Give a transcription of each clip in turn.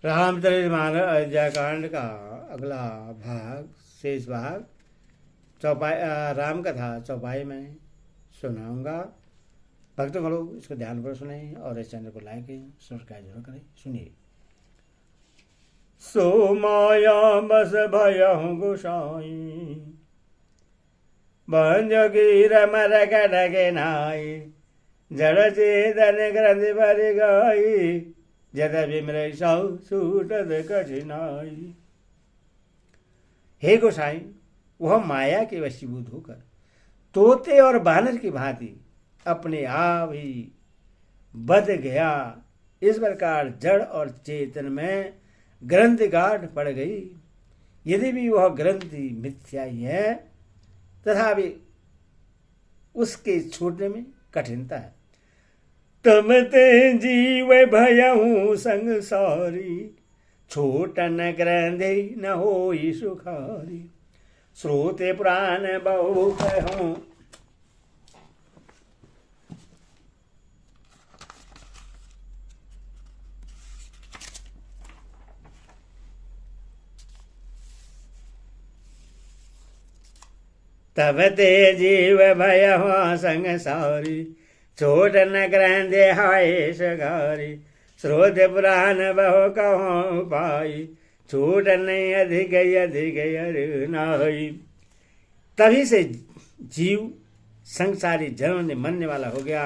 रामचरितमानस अयोध्या कांड का अगला भाग, शेष भाग चौपाई, राम कथा चौपाई में सुनाऊंगा। भक्तों लोग इसको ध्यान पर सुने और इस चैनल को लाइक सब्सक्राइब जरूर करें। सुनिए। सो माया बस भयहु गुसाई, भंज गिर मर गडगे नाई, जड़ चेतन ग्रंथि भर गई, जद विमर सौ सूटद कठिनाई। हे गोसाई, वह माया के वशीभूत होकर तोते और बानर की भांति अपने आप ही बध गया। इस प्रकार जड़ और चेतन में ग्रंथि गाढ़ पड़ गई। यदि भी वह ग्रंथि मिथ्या ही है तथापि उसके छूटने में कठिनता है। तम ते जीव भयहु संसारी, छोटन ग्रंथि न होई सुखारी। श्रोते पुराण बहु कहूं, तब ते जीव भयहु संसारी, छोटन ग्रंथि हाय सगारी। श्रोत पुराण बहु कहूं पाई, छूटन अधिक अधिक अरु नाई। तभी से जीव संसारी जनों ने मनने वाला हो गया।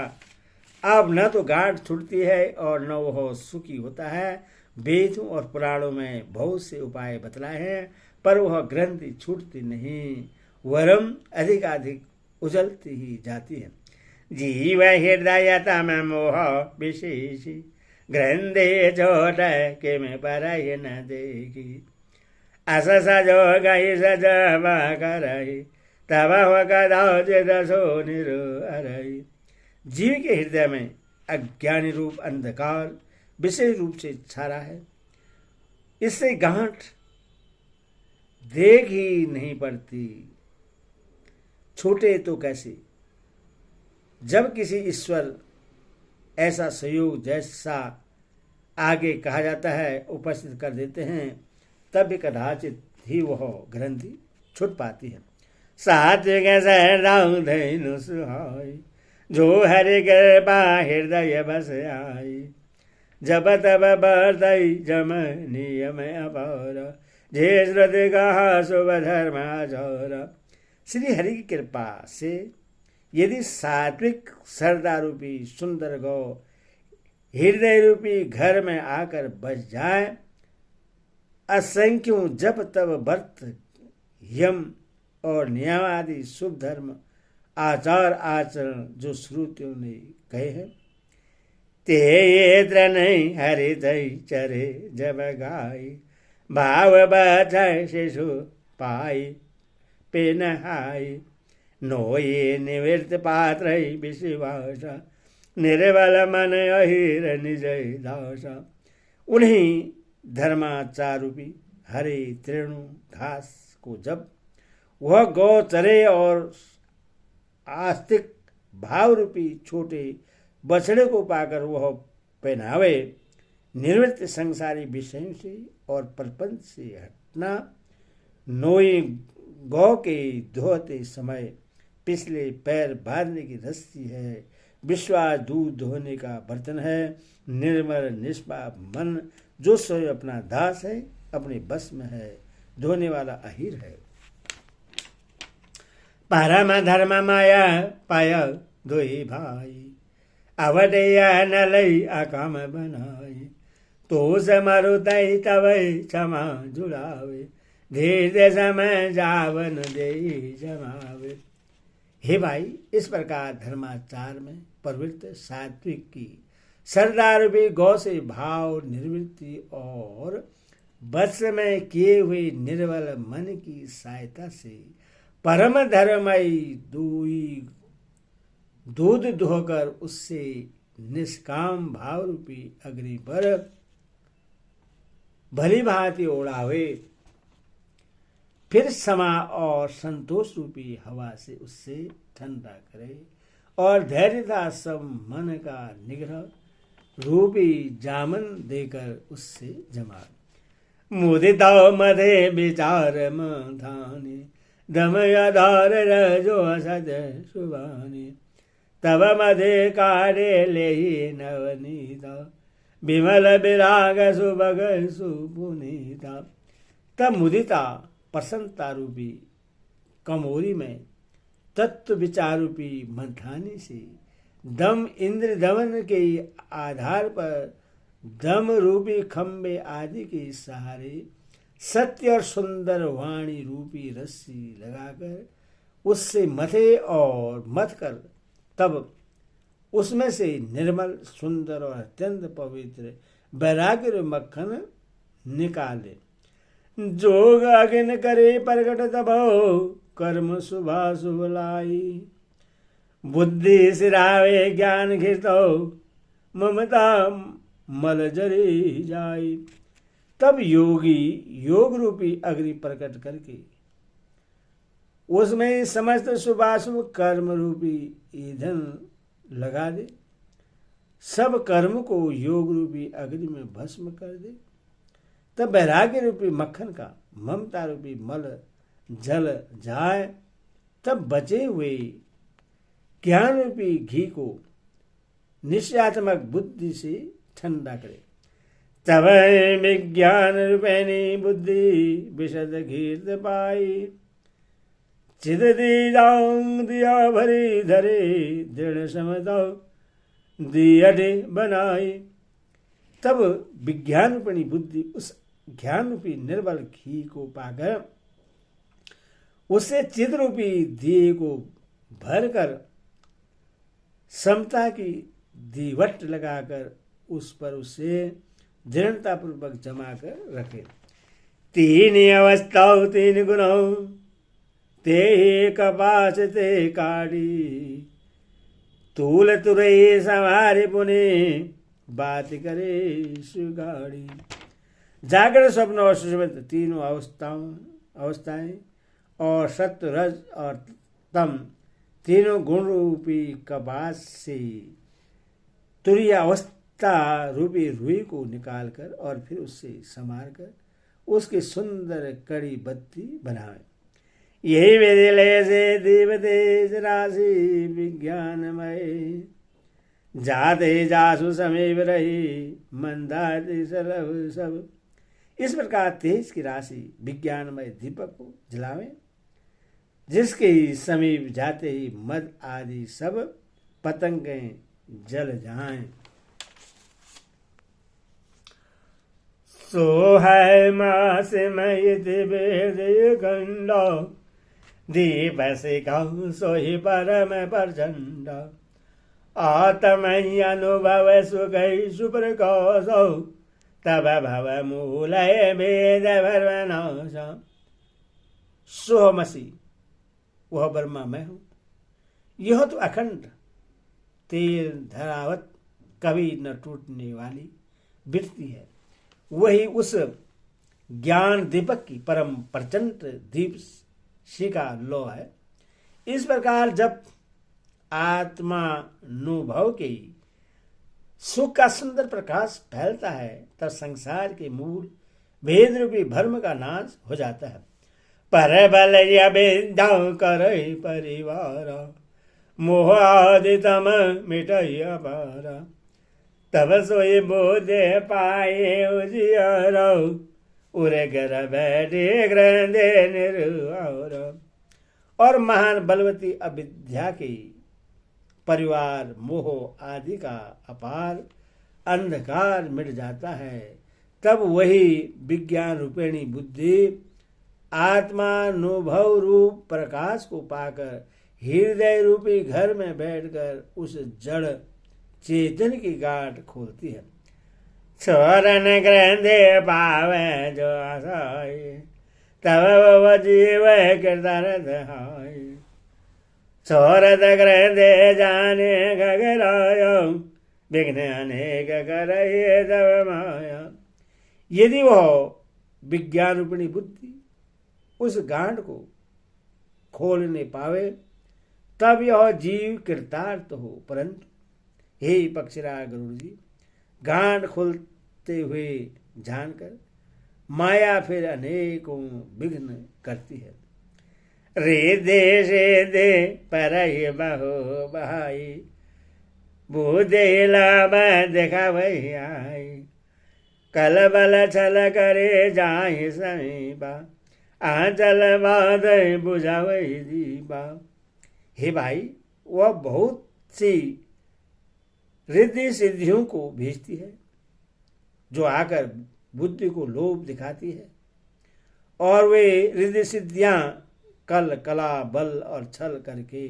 अब न तो गांठ छूटती है और न वह सुखी होता है। वेदों और पुराणों में बहुत से उपाय बतलाए हैं, पर वह ग्रंथि छूटती नहीं, वरम अधिकाधिक उजलती ही जाती है। जीव हृदय तम मोह विशेषी, ग्रंथि छोट के में पर न देखी। अस सजो गई सजब करही, तब हो कदाचित सो निरु अरही। जीव के हृदय में अज्ञानी रूप अंधकार विशेष रूप से छा रहा है। इससे गांठ देख ही नहीं पड़ती, छूटे तो कैसे। जब किसी ईश्वर ऐसा सहयोग जैसा आगे कहा जाता है उपस्थित कर देते हैं, तब भी कदाचित ही वह ग्रंथि छूट पाती है। सात्विक धैनु सुहाई, जो हरि कृपा हृदय बस आई। जब तब बरतई जम नियम अपार, जे श्रुति कहा शुभ धर्म आचार। श्री हरि की कृपा से यदि सात्विक सरदा रूपी सुंदर गौ हृदय रूपी घर में आकर बस जाए, असंख्यों जप तब व्रत यम और नियम आदि शुभ धर्म आचार आचरण जो श्रुतियों ने कहे हैं, ते ये नहीं हृदय चरे जब गाई। भाव बधाई शिशु पाई पे नहाई, नोये निवृत्त पात्र विश्वास। निर्बल मन अहिर निज दासा। उन्हीं धर्माचारूपी हरे तृणु घास को जब वह गौ चरे और आस्तिक भाव रूपी छोटे बछड़े को पाकर वह पहनावे, निवृत्त संसारी विषयों से और प्रपंच से हटना। नोई गौ के धोते समय पिछले पैर बांधने की रस्सी है, विश्वास दूध धोने का बर्तन है। निर्मल निष्पाप मन जो स्वयं अपना दास है, अपने बस में है, धोने वाला अहीर है। परम धर्म माया पाय दोई भाई, अवधेय न लई अकाम बनाई। तो समरु तई तवै क्षमा जुड़ावे, धीरे समय जावन दे जमावे। हे भाई, इस प्रकार धर्माचार में प्रवृत्त सात्विक की सरदार भी गौ से भाव निवृत्ति और वश में किए हुए निर्बल मन की सहायता से परम धर्ममयी दूध धोकर उससे निष्काम भाव रूपी अग्नि पर भली भांति ओढ़ावे, फिर क्षमा और संतोष रूपी हवा से उससे ठंडा करे और धैर्यता सब मन का निग्रह रूपी जामन देकर उससे जमा। मुदिता मधे विचार माधाने दमयधार रजो असद सुबाने तब मधे कारे ले नवनीता विमल विराग सुभग सुपुनीता। तब मुदिता प्रसन्नता रूपी कमोरी में तत्व विचार रूपी मंथानी से दम इंद्र दमन के आधार पर दम रूपी खंबे आदि के सहारे सत्य और सुंदर वाणी रूपी रस्सी लगाकर उससे मथे और मथ कर तब उसमें से निर्मल सुंदर और अत्यंत पवित्र वैराग्य मक्खन निकाले। जोग अग्नि करे प्रकट तब कर्म शुभा शुभ लाई बुद्धि सिरावे ज्ञान घिरतो ममता मल जरी जाई। तब योगी योग रूपी अग्नि प्रकट करके उसमें समस्त शुभाशुभ कर्म रूपी ईंधन लगा दे, सब कर्म को योग रूपी अग्नि में भस्म कर दे। तब वैराग्य रूपी मक्खन का ममता रूपी मल जल जाए, तब बचे हुए ज्ञान रूपी घी को निश्चयात्मक बुद्धि से ठंडा करे। तब विज्ञान रूपेणी बुद्धि विशद घीर्त पाई चिद दिया भरी धरे दृढ़ समता दियडे बनाई। तब विज्ञान रूपणी बुद्धि उस ज्ञान रूपी निर्बल घी को पाकर उससे चिद रूपी दिए को भरकर समता की दीवट लगाकर उस पर उसे दृढ़ता पूर्वक जमा कर रखे। तीन अवस्थाओं तीन गुणों ते कपास ते काड़ी तूल तुरे संहारे पुने बात करे सुगाड़ी। जागरण स्वप्न और सुषुप्त तीनों अवस्थाएं और सत्व रज और तम तीनों गुण रूपी कपास से तुरीय अवस्था रूपी रुई को निकालकर और फिर उससे संवार कर उसकी सुंदर कड़ी बत्ती बनावे। यही विधिलय से दीप तेज राशि विज्ञानमय जाते जासु समीप रही मंदाति सरभ सब। इस प्रकार तेज की राशि विज्ञानमय दीपक को जलावे, जिसके समीप जाते ही मद आदि सब पतंगें जल जाएं। सो है मास मयित वेद गंडा दीप से कहूँ सोहि परम प्रचंड आत्मय अनुभव सुगई सुप्रकाश तब भव मूलय वेद भरवनाश। सोहमसी वह ब्रह्मा मैं हूँ, यह तो अखंड तेल धरावत कभी न टूटने वाली वृत्ति है। वही उस ज्ञान दीपक की परम प्रचंड दीप शिखा लो है। इस प्रकार जब आत्मानुभव के सुख का सुंदर प्रकाश फैलता है, तब संसार के मूल भेद रूपी भ्रम का नाश हो जाता है। पर बल विद्या कर परिवार मोह आदि तम मिटय पार तब सोई बोधे पाए उजियार उरे घर बैठे ग्रंथे निर्वार। और महान बलवती अविद्या के परिवार मोह आदि का अपार अंधकार मिट जाता है। तब वही विज्ञान रूपेणी बुद्धि आत्मानुभव रूप प्रकाश को पाकर हृदय रूपी घर में बैठकर उस जड़ चेतन की गांठ खोलती है। छोरन ग्रंथे पावे जो आसाई तब जीव कृतार्थ हाय। छोरत ग्रंथे जाने गगरायो विघ्न अनेक करये तब माया। यदि वह विज्ञान रूपिणी बुद्धि उस गांठ को खोलने पावे, तब यह जीव कृतार्थ हो। परंतु हे पक्षीराज गरुड़ जी, गांठ खुलते हुए जानकर माया फिर अनेकों विघ्न करती है। रे दे पर बहो बहाई, बूदेला देखा वही आई, कल बल छल करे जाहि समीपा, आंचल बाद बुझा वही दीपा। हे भाई, वह बहुत सी रिद्धि सिद्धियों को भेजती है जो आकर बुद्धि को लोभ दिखाती है, और वे रिद्धि सिद्धियां कल कला बल और छल करके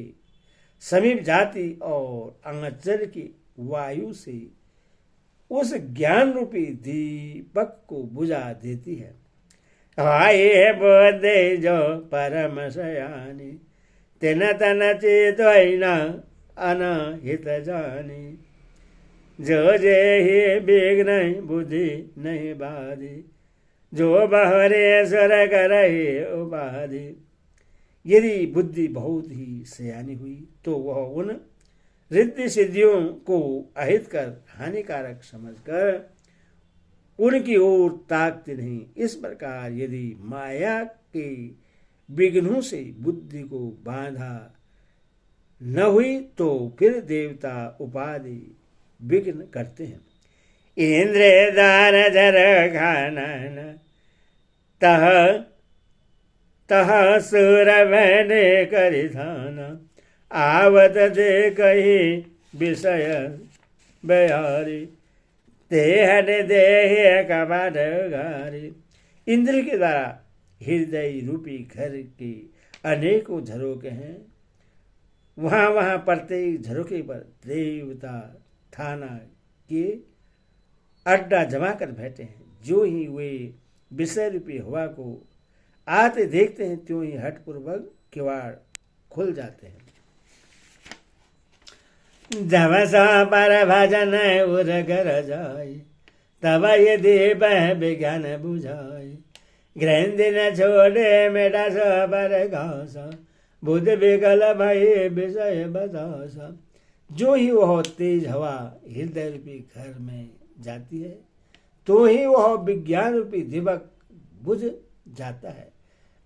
समीप जाति और आंचल की वायु से उस ज्ञान रूपी दीपक को बुझा देती है। हाय बोधे जो परम सयानी, तेन तन चेत अनहित जानी, जो जे ही विघ्न बुद्धि नहीं बाधी, जो बहरे स्वर करे उपाधि। यदि बुद्धि बहुत ही सयानी हुई तो वह उन रिद्धि सिद्धियों को अहित कर हानिकारक समझकर उनकी ओर ताकती नहीं। इस प्रकार यदि माया के विघ्नों से बुद्धि को बांधा न हुई तो फिर देवता उपाधि विघ्न करते हैं। इंद्र दान जर खानन तह तह सुर बने करि धान, आवत दे कही विषय बयारी, देहन देह कबाट गारी। इंद्र के द्वारा हृदय रूपी घर के अनेकों झरोके हैं। वहां वहां प्रत्येक झरोके पर देवता थाना के अड्डा जमा कर बैठे हैं। जो ही वे विषय रूपी हवा को आते देखते हैं त्यों ही हठपूर्वक किवाड़ खुल जाते हैं। जब सा पर भजन उर कर जाय, तब यदि बह विज्ञान बुझाय, ग्रंथि न छोड़े मेटा सा पर घासा, बुध विकल भय विषय बतासा। जो ही वह तेज हवा हृदय रूपी घर में जाती है तो ही वह विज्ञान रूपी दीपक बुझ जाता है।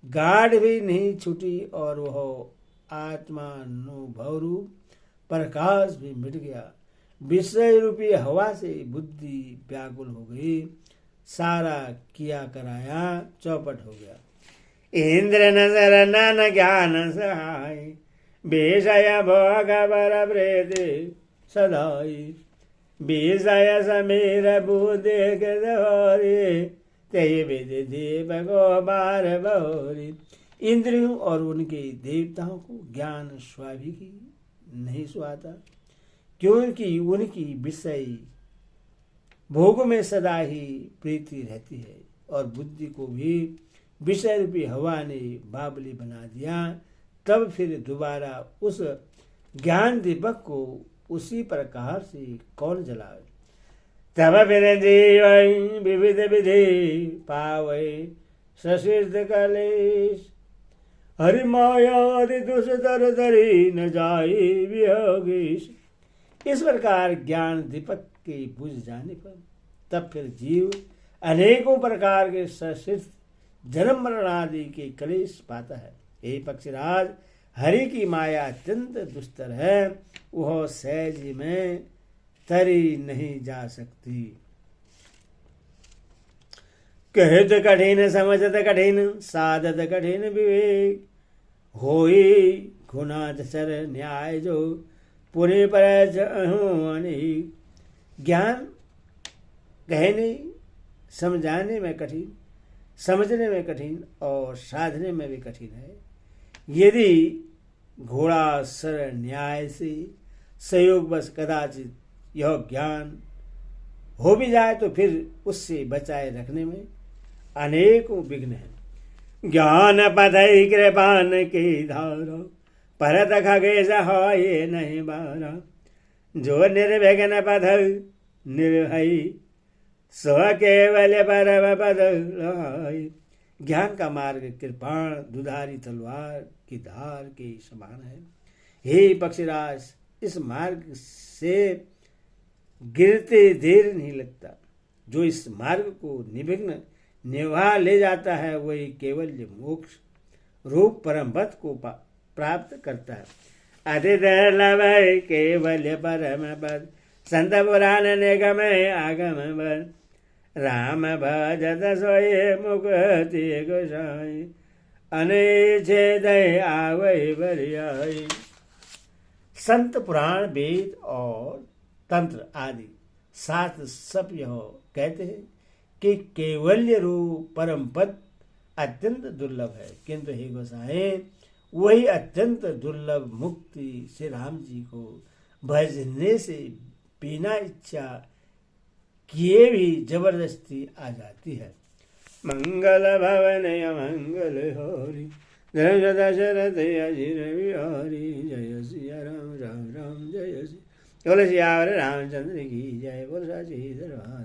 गाढ़ भी नहीं छूटी और वह आत्मानुभव रूप प्रकाश भी मिट गया। विषय रूपी हवा से बुद्धि व्याकुल हो गई, सारा किया कराया चौपट हो गया। इंद्र नजर नान ज्ञान सहाय, विषय भोग बर प्रेति सदाई, विषय समीर बुद्धि के दौरी, ते विधि दीपको बार बहोरी। इंद्रियों और उनके देवताओं को ज्ञान स्वाभिकी नहीं सुहाता, क्योंकि उनकी विषय भोग में सदा ही प्रीति रहती है, और बुद्धि को भी विषय रूपी हवा ने बावली बना दिया। तब फिर दोबारा उस ज्ञान दीपक को उसी प्रकार से कौन जलावे। तब फिर जीव विविध विधि पावे, ससिद्ध कलेश हरि मायादि दुष्तर धरी न जाई वियोगीश। इस प्रकार ज्ञान दीपक के बुझ जाने पर तब फिर जीव अनेकों प्रकार के ससिद्ध जन्म मरण आदि के कलेश पाता है। हे पक्षीराज, हरि की माया अत्यंत दुस्तर है, वह सहज में तरी नहीं जा सकती। कहत कठिन समझत कठिन, साधत कठिन विवेक, होई गुनाद सर न्याय जो पुरे पर अनेक। ज्ञान कहने समझाने में कठिन, समझने में कठिन और साधने में भी कठिन है। यदि घोड़ा सर न्याय से संयोग बस कदाचित यह ज्ञान हो भी जाए तो फिर उससे बचाए रखने में अनेकों विघ्न हैं। ज्ञान पथई कृपान की धारा, परत खगेश ये नहीं बारा, जो निर्विघ्न पथ निर्भय स्व केवल परम पद लहाय। ज्ञान का मार्ग कृपाण दुधारी तलवार की धार के समान है। हे पक्षीराज, इस मार्ग से गिरते देर नहीं लगता। जो इस मार्ग को निर्विघ्न निभा ले जाता है वही केवल मोक्ष रूप परम पद को प्राप्त करता है। अति दुर्लभ केवल परम पद संत पुराण निगम आगम बद राम भजत सोए मुक्ति गोसाई अनिच्छेद आवै बरियाई। संत पुराण वेद और तंत्र आदि सात सब यह कहते हैं कि केवल्य रूप परम पद अत्यंत दुर्लभ है, किंतु हे गोसाई वही अत्यंत दुर्लभ मुक्ति श्री राम जी को भजने से बिना इच्छा किए भी जबरदस्ती आ जाती है। मंगल भवन मंगल होरी जय दशरथ अजिर बिहारी जय सिया राम राम राम जय श्री बोल सियावर रामचंद्र की जय बोल साची दरबार।